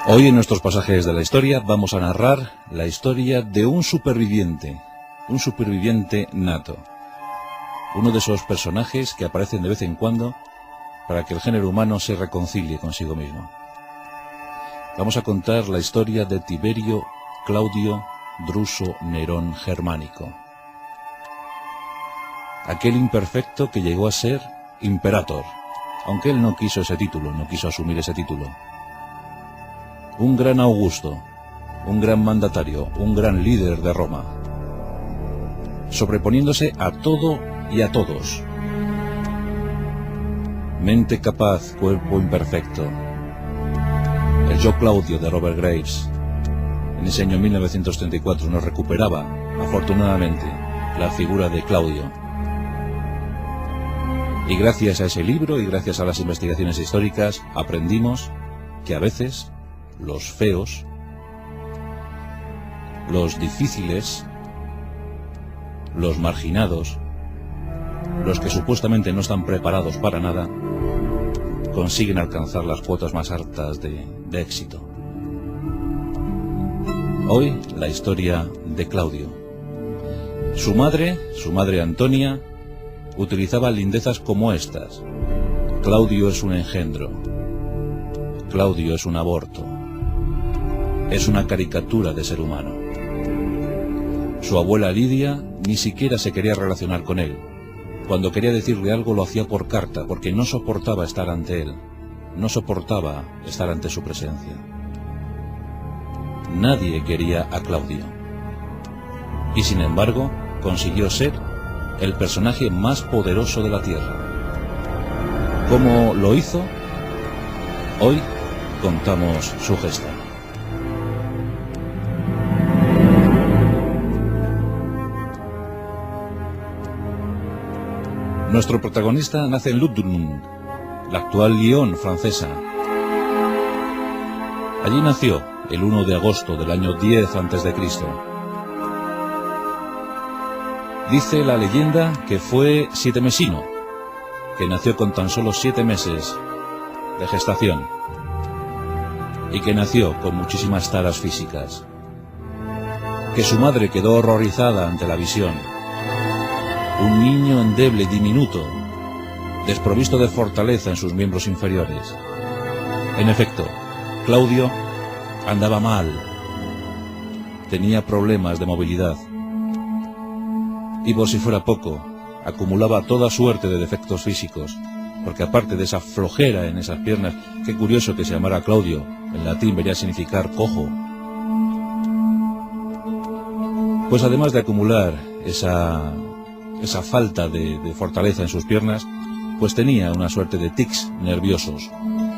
Hoy en nuestros pasajes de la historia vamos a narrar la historia de un superviviente nato. Uno de esos personajes que aparecen de vez en cuando para que el género humano se reconcilie consigo mismo. Vamos a contar la historia de Tiberio Claudio Druso Nerón Germánico. Aquel imperfecto que llegó a ser imperator, aunque él no quiso ese título, no quiso asumir ese título. Un gran Augusto, un gran mandatario, un gran líder de Roma, sobreponiéndose a todo y a todos. Mente capaz, cuerpo imperfecto. El Yo Claudio de Robert Graves, en ese año 1934, nos recuperaba, afortunadamente, la figura de Claudio. Y gracias a ese libro y gracias a las investigaciones históricas, aprendimos que a veces los feos, los difíciles, los marginados, los que supuestamente no están preparados para nada, consiguen alcanzar las cuotas más altas de éxito. Hoy la historia de Claudio. Su madre Antonia, utilizaba lindezas como estas: Claudio es un engendro, Claudio es un aborto, es una caricatura de ser humano. Su abuela Lidia ni siquiera se quería relacionar con él. Cuando quería decirle algo lo hacía por carta, porque no soportaba estar ante él, no soportaba estar ante su presencia. Nadie quería a Claudio. Y sin embargo, consiguió ser el personaje más poderoso de la tierra. ¿Cómo lo hizo? Hoy contamos su gesta. Nuestro protagonista nace en Ludgrund, la actual Lyon francesa. Allí nació el 1 de agosto del año 10 a.C. Dice la leyenda que fue sietemesino, que nació con tan solo 7 meses de gestación y que nació con muchísimas taras físicas, que su madre quedó horrorizada ante la visión. Un niño endeble, diminuto, desprovisto de fortaleza en sus miembros inferiores. En efecto, Claudio andaba mal, tenía problemas de movilidad y, por si fuera poco, acumulaba toda suerte de defectos físicos, porque aparte de esa flojera en esas piernas, qué curioso que se llamara Claudio, en latín venía a significar cojo, pues además de acumular esa falta de fortaleza en sus piernas, pues tenía una suerte de tics nerviosos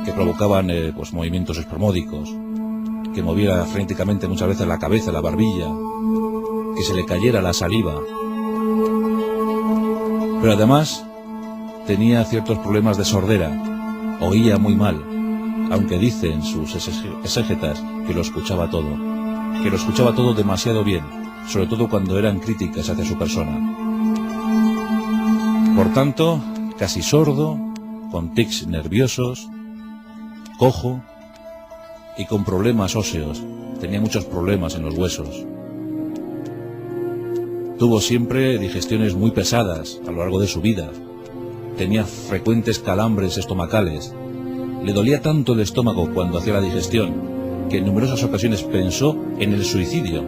que provocaban pues movimientos espasmódicos, que moviera frenéticamente muchas veces la cabeza, la barbilla, que se le cayera la saliva. Pero además tenía ciertos problemas de sordera, oía muy mal, aunque dicen sus exégetas que lo escuchaba todo demasiado bien, sobre todo cuando eran críticas hacia su persona. Por tanto, casi sordo, con tics nerviosos, cojo y con problemas óseos. Tenía muchos problemas en los huesos. Tuvo siempre digestiones muy pesadas a lo largo de su vida. Tenía frecuentes calambres estomacales. Le dolía tanto el estómago cuando hacía la digestión que en numerosas ocasiones pensó en el suicidio.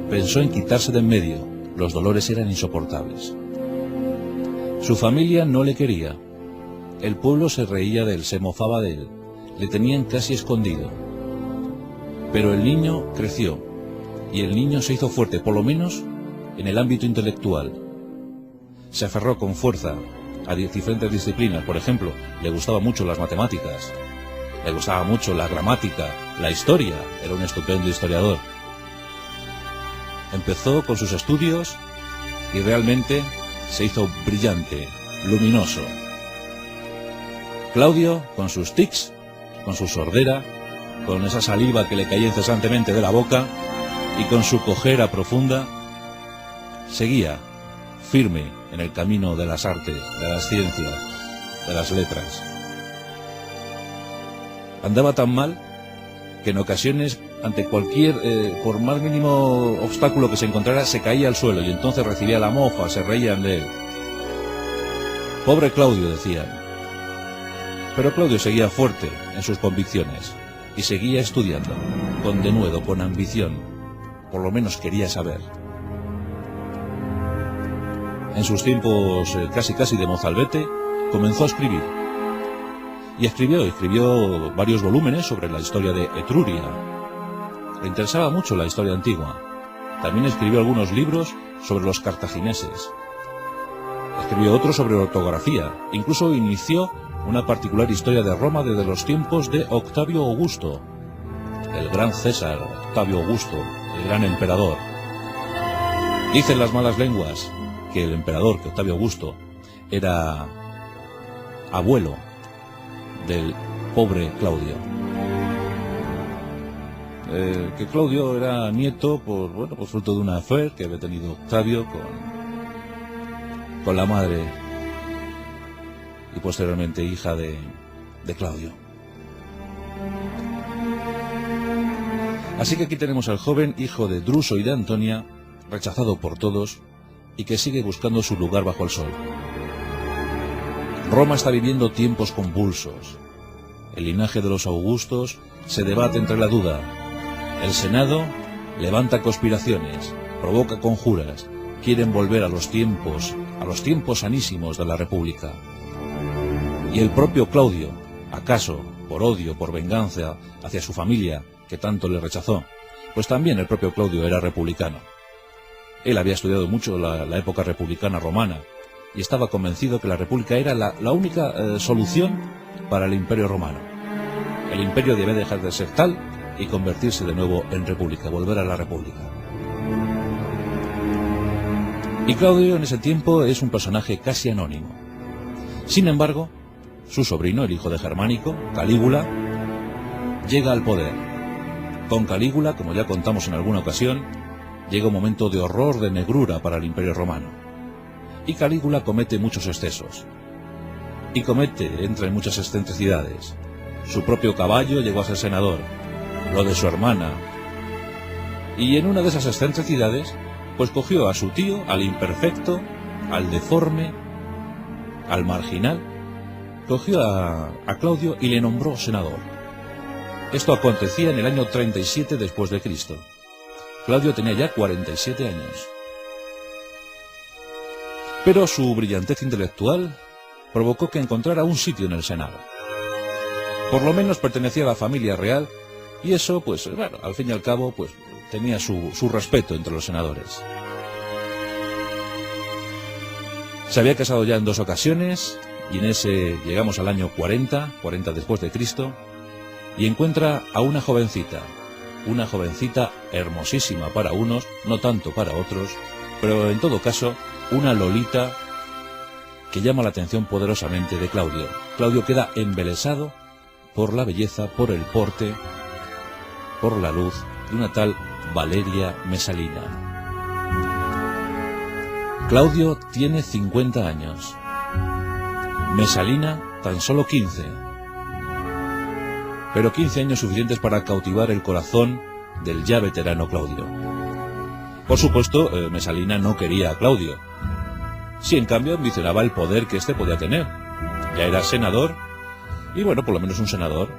Pensó en quitarse de en medio. Los dolores eran insoportables. Su familia no le quería. El pueblo se reía de él, se mofaba de él. Le tenían casi escondido. Pero el niño creció, y el niño se hizo fuerte, por lo menos en el ámbito intelectual. Se aferró con fuerza a diferentes disciplinas. Por ejemplo, le gustaban mucho las matemáticas, le gustaba mucho la gramática, la historia. Era un estupendo historiador. Empezó con sus estudios y realmente se hizo brillante, luminoso. Claudio, con sus tics, con su sordera, con esa saliva que le caía incesantemente de la boca y con su cojera profunda, seguía firme en el camino de las artes, de las ciencias, de las letras. Andaba tan mal que en ocasiones, ante cualquier, por más mínimo obstáculo que se encontrara, se caía al suelo y entonces recibía la mofa, se reían de él. Pobre Claudio, decían. Pero Claudio seguía fuerte en sus convicciones y seguía estudiando, con denuedo, con ambición. Por lo menos quería saber. En sus tiempos casi de mozalbete, comenzó a escribir. Y escribió varios volúmenes sobre la historia de Etruria. Le interesaba mucho la historia antigua. También escribió algunos libros sobre los cartagineses. Escribió otros sobre ortografía. Incluso inició una particular historia de Roma desde los tiempos de Octavio Augusto, el gran César Octavio Augusto, el gran emperador. Dicen las malas lenguas que el emperador, que Octavio Augusto, era abuelo del pobre Claudio. Que Claudio era nieto por fruto de una affair que había tenido Octavio con la madre y posteriormente hija de Claudio. Así que aquí tenemos al joven hijo de Druso y de Antonia, rechazado por todos y que sigue buscando su lugar bajo el sol. Roma está viviendo tiempos convulsos. El linaje de los Augustos se debate entre la duda. El Senado levanta conspiraciones, provoca conjuras, quieren volver a los tiempos sanísimos de la República. Y el propio Claudio, acaso por odio, por venganza hacia su familia, que tanto le rechazó, pues también el propio Claudio era republicano. Él había estudiado mucho la época republicana romana y estaba convencido que la república era la única solución para el imperio romano. El imperio debía dejar de ser tal y convertirse de nuevo en república, volver a la república. Y Claudio en ese tiempo es un personaje casi anónimo. Sin embargo, su sobrino, el hijo de Germánico, Calígula, llega al poder. Con Calígula, como ya contamos en alguna ocasión, llega un momento de horror, de negrura para el imperio romano. Y Calígula comete muchos excesos. Y entra en muchas excentricidades. Su propio caballo llegó a ser senador, lo de su hermana. Y en una de esas excentricidades, pues cogió a su tío, al imperfecto, al deforme, al marginal, cogió a Claudio y le nombró senador. Esto acontecía en el año 37 después de Cristo. Claudio tenía ya 47 años. Pero su brillantez intelectual provocó que encontrara un sitio en el Senado. Por lo menos pertenecía a la familia real y eso, pues, claro, al fin y al cabo, pues, tenía su respeto entre los senadores. Se había casado ya en 2 ocasiones y en ese llegamos al año 40 después de Cristo, y encuentra a una jovencita hermosísima para unos, no tanto para otros, pero en todo caso, una lolita que llama la atención poderosamente de Claudio. Claudio queda embelesado por la belleza, por el porte, por la luz de una tal Valeria Mesalina. Claudio tiene 50 años. Mesalina tan solo 15. Pero 15 años suficientes para cautivar el corazón del ya veterano Claudio. Por supuesto, Mesalina no quería a Claudio. Sí, en cambio, ambicionaba el poder que éste podía tener. Ya era senador, y bueno, por lo menos un senador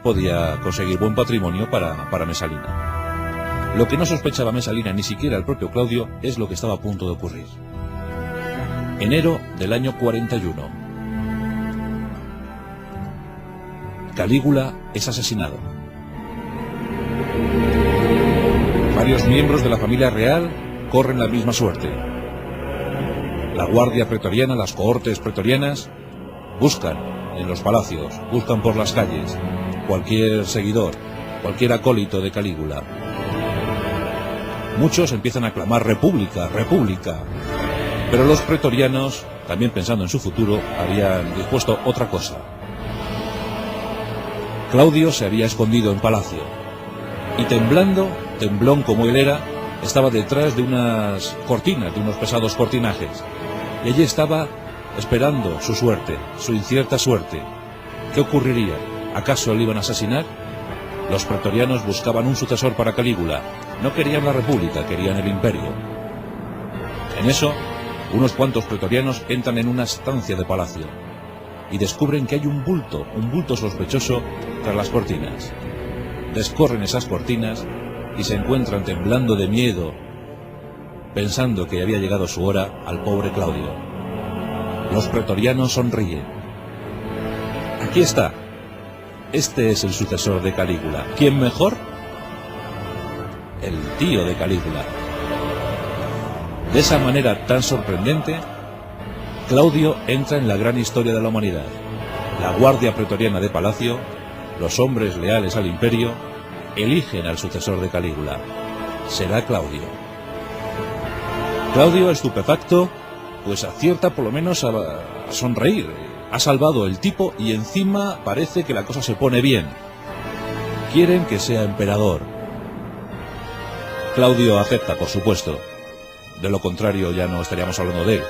podía conseguir buen patrimonio para Mesalina. Lo que no sospechaba Mesalina, ni siquiera el propio Claudio, es lo que estaba a punto de ocurrir. Enero del año 41. Calígula es asesinado. Varios miembros de la familia real corren la misma suerte. La guardia pretoriana, las cohortes pretorianas, buscan en los palacios, buscan por las calles, cualquier seguidor, cualquier acólito de Calígula. Muchos empiezan a clamar república, república. Pero los pretorianos, también pensando en su futuro, habían dispuesto otra cosa. Claudio se había escondido en palacio y temblón como él era, estaba detrás de unas cortinas, de unos pesados cortinajes, y allí estaba esperando su suerte, su incierta suerte. ¿Qué ocurriría? ¿Acaso le iban a asesinar? Los pretorianos buscaban un sucesor para Calígula. No querían la república, querían el imperio. En eso, unos cuantos pretorianos entran en una estancia de palacio y descubren que hay un bulto sospechoso tras las cortinas. Descorren esas cortinas y se encuentran temblando de miedo, pensando que había llegado su hora al pobre Claudio. Los pretorianos sonríen. Aquí está. Este es el sucesor de Calígula. ¿Quién mejor? El tío de Calígula. De esa manera tan sorprendente, Claudio entra en la gran historia de la humanidad. La guardia pretoriana de palacio, los hombres leales al imperio, eligen al sucesor de Calígula. Será Claudio. Claudio, estupefacto, pues acierta por lo menos a sonreír. Ha salvado el tipo y encima parece que la cosa se pone bien. Quieren que sea emperador. Claudio acepta, por supuesto. De lo contrario ya no estaríamos hablando de él.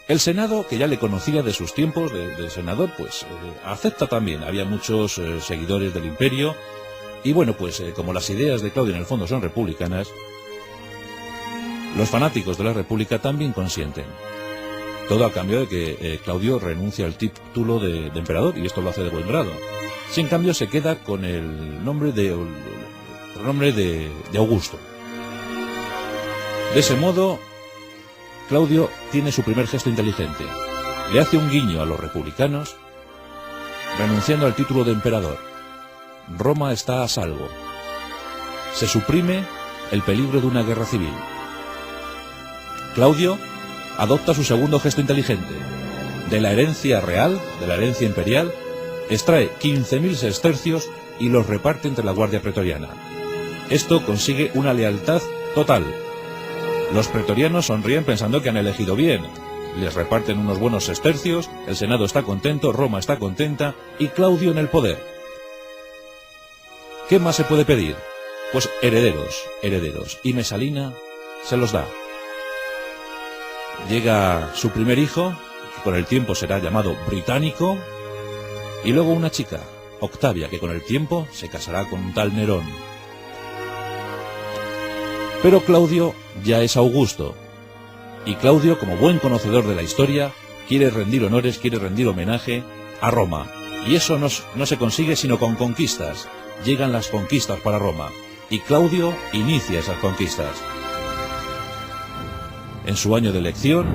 El Senado, que ya le conocía de sus tiempos de senador, pues acepta también. Había muchos seguidores del imperio. Y bueno, pues como las ideas de Claudio en el fondo son republicanas, los fanáticos de la república también consienten. Todo a cambio de que Claudio renuncia al título de emperador, y esto lo hace de buen grado. Si en cambio se queda con el pronombre de Augusto. De ese modo, Claudio tiene su primer gesto inteligente. Le hace un guiño a los republicanos, renunciando al título de emperador. Roma está a salvo. Se suprime el peligro de una guerra civil. Claudio adopta su segundo gesto inteligente. De la herencia real, de la herencia imperial, extrae 15.000 sestercios y los reparte entre la guardia pretoriana. Esto consigue una lealtad total. Los pretorianos sonríen pensando que han elegido bien. Les reparten unos buenos sestercios, el Senado está contento, Roma está contenta y Claudio en el poder. ¿Qué más se puede pedir? Pues herederos. Y Mesalina se los da. Llega su primer hijo, que con el tiempo será llamado Británico, y luego una chica, Octavia, que con el tiempo se casará con un tal Nerón. Pero Claudio ya es Augusto, y Claudio, como buen conocedor de la historia, quiere rendir honores, quiere rendir homenaje a Roma, y eso no se consigue sino con conquistas. Llegan las conquistas para Roma, y Claudio inicia esas conquistas. En su año de elección,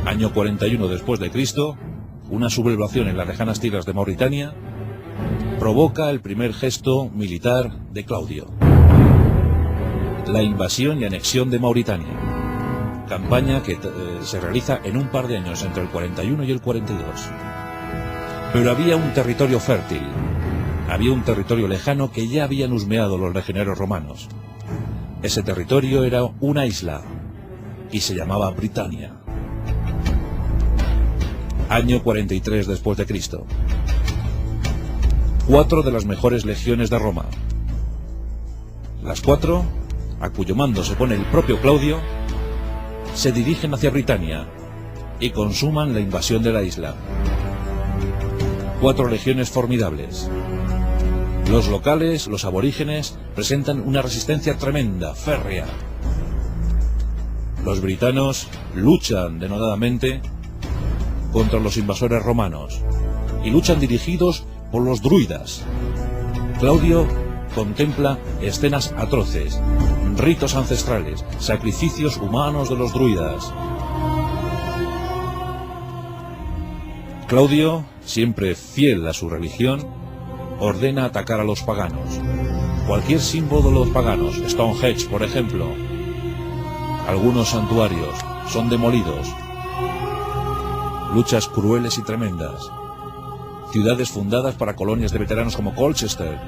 año 41 después de Cristo, una sublevación en las lejanas tierras de Mauritania provoca el primer gesto militar de Claudio. La invasión y anexión de Mauritania. Campaña que se realiza en un par de años, entre el 41 y el 42. Pero había un territorio fértil, había un territorio lejano que ya habían husmeado los legionarios romanos. Ese territorio era una isla, y se llamaba Britania. Año 43 después de Cristo. 4 de las mejores legiones de Roma. Las 4, a cuyo mando se pone el propio Claudio, se dirigen hacia Britania y consuman la invasión de la isla. 4 legiones formidables. Los locales, los aborígenes, presentan una resistencia tremenda, férrea. Los britanos luchan denodadamente contra los invasores romanos y luchan dirigidos por los druidas. Claudio contempla escenas atroces, ritos ancestrales, sacrificios humanos de los druidas. Claudio, siempre fiel a su religión, ordena atacar a los paganos. Cualquier símbolo de los paganos, Stonehenge por ejemplo, algunos santuarios son demolidos. Luchas crueles y tremendas. Ciudades fundadas para colonias de veteranos como Colchester.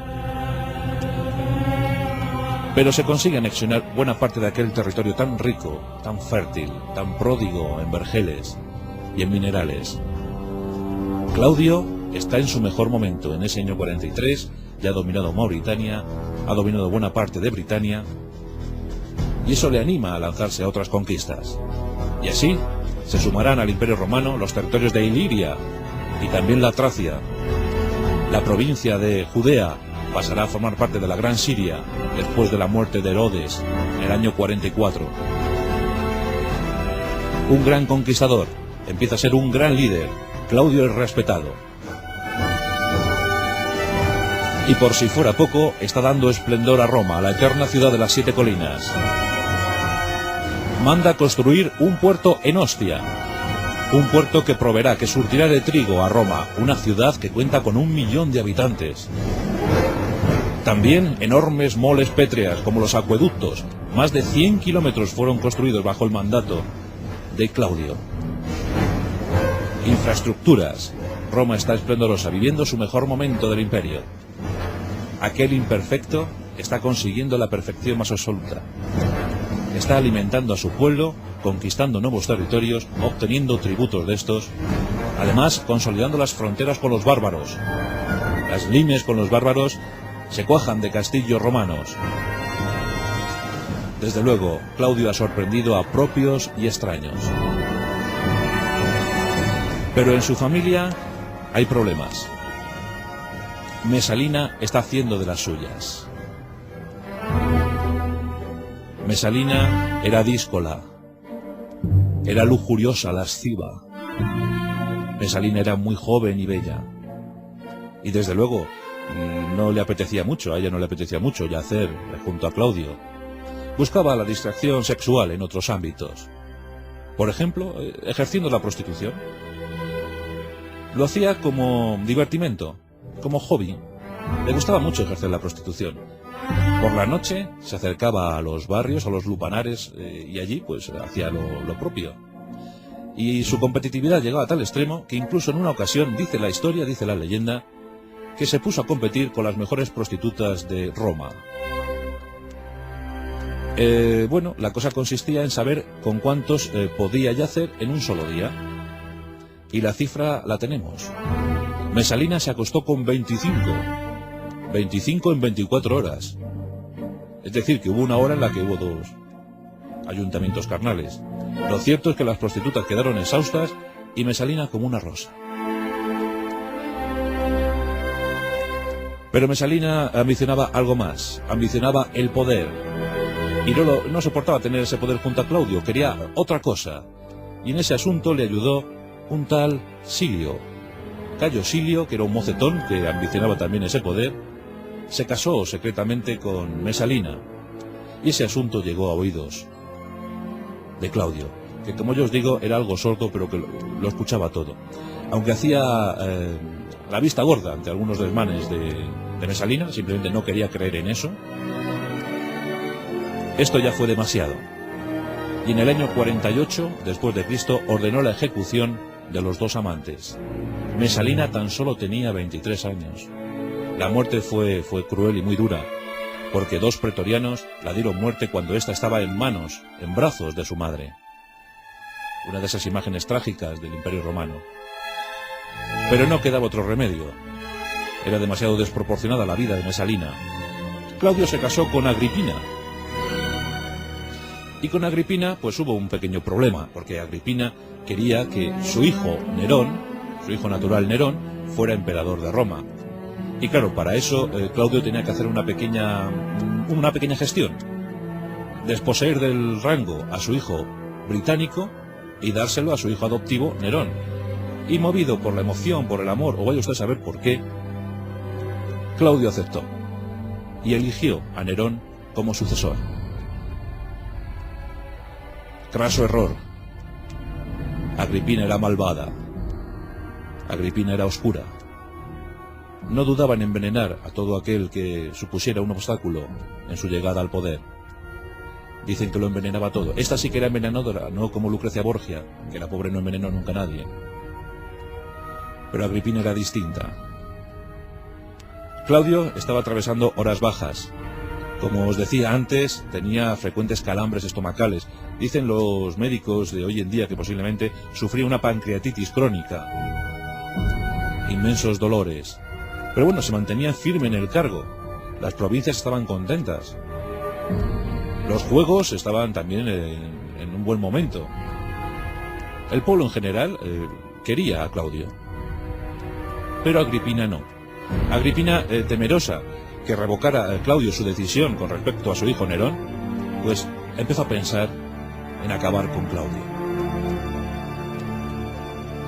Pero se consigue anexionar buena parte de aquel territorio tan rico, tan fértil, tan pródigo en vergeles y en minerales. Claudio está en su mejor momento. En ese año 43 ya ha dominado Mauritania, ha dominado buena parte de Britania, y eso le anima a lanzarse a otras conquistas. Y así se sumarán al Imperio Romano los territorios de Iliria y también la Tracia, la provincia de Judea pasará a formar parte de la Gran Siria después de la muerte de Herodes en el año 44. Un gran conquistador, empieza a ser un gran líder. Claudio es respetado. Y por si fuera poco, está dando esplendor a Roma, la eterna ciudad de las 7 colinas. Manda construir un puerto en Ostia, un puerto que proveerá, que surtirá de trigo a Roma, una ciudad que cuenta con 1 millón de habitantes. También enormes moles pétreas, como los acueductos. Más de 100 kilómetros fueron construidos bajo el mandato de Claudio. Infraestructuras. Roma está esplendorosa, viviendo su mejor momento del imperio. Aquel imperfecto está consiguiendo la perfección más absoluta. Está alimentando a su pueblo, conquistando nuevos territorios, obteniendo tributos de estos, además consolidando las fronteras con los bárbaros. Las limes con los bárbaros se cuajan de castillos romanos. Desde luego, Claudio ha sorprendido a propios y extraños. Pero en su familia hay problemas. Mesalina está haciendo de las suyas. Mesalina era díscola, era lujuriosa, lasciva. Mesalina era muy joven y bella. Y desde luego, no le apetecía mucho, a ella no le apetecía mucho yacer junto a Claudio. Buscaba la distracción sexual en otros ámbitos. Por ejemplo, ejerciendo la prostitución. Lo hacía como divertimento, como hobby. Le gustaba mucho ejercer la prostitución. Por la noche se acercaba a los barrios, a los lupanares, y allí pues hacía lo propio. Y su competitividad llegaba a tal extremo que incluso en una ocasión, dice la historia, dice la leyenda, que se puso a competir con las mejores prostitutas de Roma. Bueno, la cosa consistía en saber con cuántos podía yacer en un solo día. Y la cifra la tenemos. Mesalina se acostó con 25 en 24 horas. Es decir, que hubo una hora en la que hubo 2 ayuntamientos carnales. Lo cierto es que las prostitutas quedaron exhaustas y Mesalina como una rosa. Pero Mesalina ambicionaba algo más, ambicionaba el poder. Y no soportaba tener ese poder junto a Claudio, quería otra cosa. Y en ese asunto le ayudó un tal Silio. Cayo Silio, que era un mocetón que ambicionaba también ese poder, se casó secretamente con Mesalina. Y ese asunto llegó a oídos de Claudio, que como yo os digo, era algo sordo, pero que lo escuchaba todo. Aunque hacía la vista gorda ante algunos desmanes de Mesalina, simplemente no quería creer en eso. Esto ya fue demasiado. Y en el año 48, después de Cristo, ordenó la ejecución de los 2 amantes. Mesalina tan solo tenía 23 años. La muerte fue cruel y muy dura, porque 2 pretorianos la dieron muerte cuando ésta estaba en brazos de su madre. Una de esas imágenes trágicas del Imperio Romano. Pero no quedaba otro remedio. Era demasiado desproporcionada la vida de Mesalina. Claudio se casó con Agripina. Y con Agripina pues hubo un pequeño problema, porque Agripina quería que su hijo Nerón, su hijo natural Nerón, fuera emperador de Roma. Y claro, para eso Claudio tenía que hacer una pequeña gestión. Desposeer del rango a su hijo británico y dárselo a su hijo adoptivo Nerón. Y movido por la emoción, por el amor, o vaya usted a saber por qué, Claudio aceptó y eligió a Nerón como sucesor. Craso error. Agripina era malvada. Agripina era oscura. No dudaba en envenenar a todo aquel que supusiera un obstáculo en su llegada al poder. Dicen que lo envenenaba todo. Esta sí que era envenenadora, no como Lucrecia Borgia, que la pobre no envenenó nunca a nadie. Pero Agripina era distinta. Claudio estaba atravesando horas bajas. Como os decía antes, tenía frecuentes calambres estomacales. Dicen los médicos de hoy en día que posiblemente sufría una pancreatitis crónica. Inmensos dolores. Pero bueno, se mantenía firme en el cargo. Las provincias estaban contentas. Los juegos estaban también en un buen momento. El pueblo en general quería a Claudio. Pero Agripina no. Agripina, temerosa que revocara Claudio su decisión con respecto a su hijo Nerón, pues empezó a pensar en acabar con Claudio.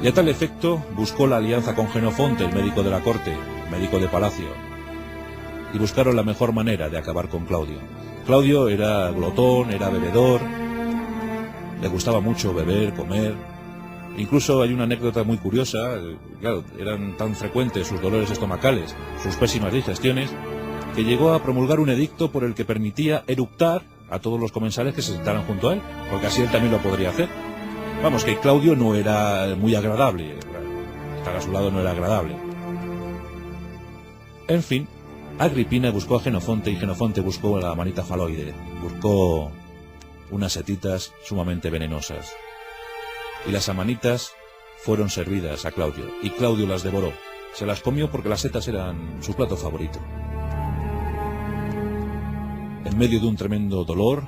Y a tal efecto buscó la alianza con Jenofonte, el médico de la corte, médico de palacio, y buscaron la mejor manera de acabar con Claudio. Claudio era glotón, era bebedor, le gustaba mucho beber, comer. Incluso hay una anécdota muy curiosa, claro, eran tan frecuentes sus dolores estomacales, sus pésimas digestiones, que llegó a promulgar un edicto por el que permitía eructar a todos los comensales que se sentaran junto a él, porque así él también lo podría hacer. Vamos, que Claudio no era muy agradable, estar a su lado no era agradable. En fin, Agripina buscó a Jenofonte y Jenofonte buscó a la manita faloide, buscó unas setitas sumamente venenosas. Y las amanitas fueron servidas a Claudio, y Claudio las devoró. Se las comió porque las setas eran su plato favorito. En medio de un tremendo dolor,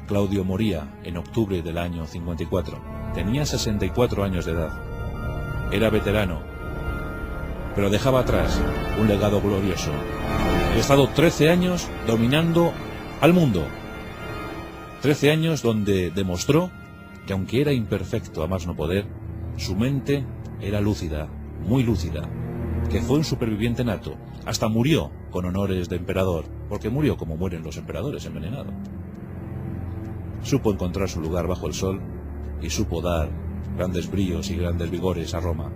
Claudio moría en octubre del año 54. Tenía 64 años de edad. Era veterano, pero dejaba atrás un legado glorioso. He estado 13 años dominando al mundo. 13 años donde demostró que aunque era imperfecto a más no poder, su mente era lúcida, muy lúcida, que fue un superviviente nato, hasta murió con honores de emperador, porque murió como mueren los emperadores, envenenado. Supo encontrar su lugar bajo el sol y supo dar grandes bríos y grandes vigores a Roma.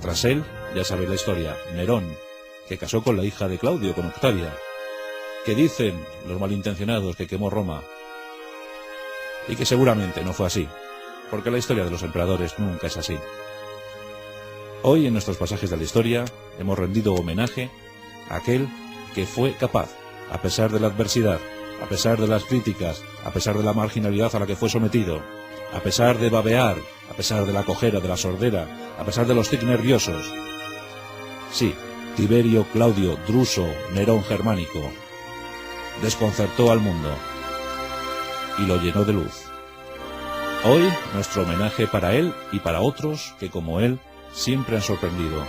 Tras él, ya sabéis la historia, Nerón, que casó con la hija de Claudio, con Octavia, que dicen los malintencionados que quemó Roma, y que seguramente no fue así, porque la historia de los emperadores nunca es así. Hoy, en nuestros pasajes de la historia, hemos rendido homenaje a aquel que fue capaz, a pesar de la adversidad, a pesar de las críticas, a pesar de la marginalidad a la que fue sometido, a pesar de babear, a pesar de la cojera, de la sordera, a pesar de los tics nerviosos. Sí, Tiberio, Claudio, Druso, Nerón germánico, desconcertó al mundo y lo llenó de luz. Hoy, nuestro homenaje para él y para otros que, como él, siempre han sorprendido.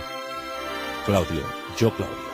Claudio, yo Claudio.